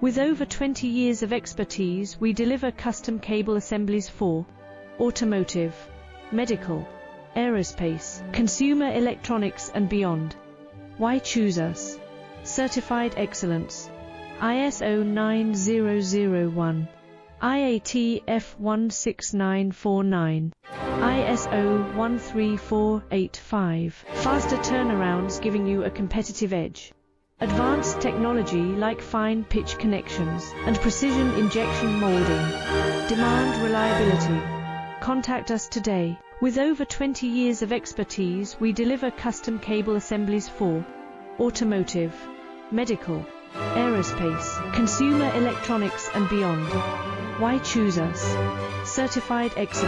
With over 20 years of expertise, we deliver custom cable assemblies for automotive, medical, aerospace, consumer electronics and beyond. Why choose us? Certified excellence. ISO 9001, IATF 16949, ISO 13485. Faster turnarounds giving you a competitive edge. Advanced technology like fine pitch connections and precision injection molding. Demand reliability. Contact us today. With over 20 years of expertise, we deliver custom cable assemblies for automotive, medical, aerospace, consumer electronics and beyond. Why choose us? Certified excellence.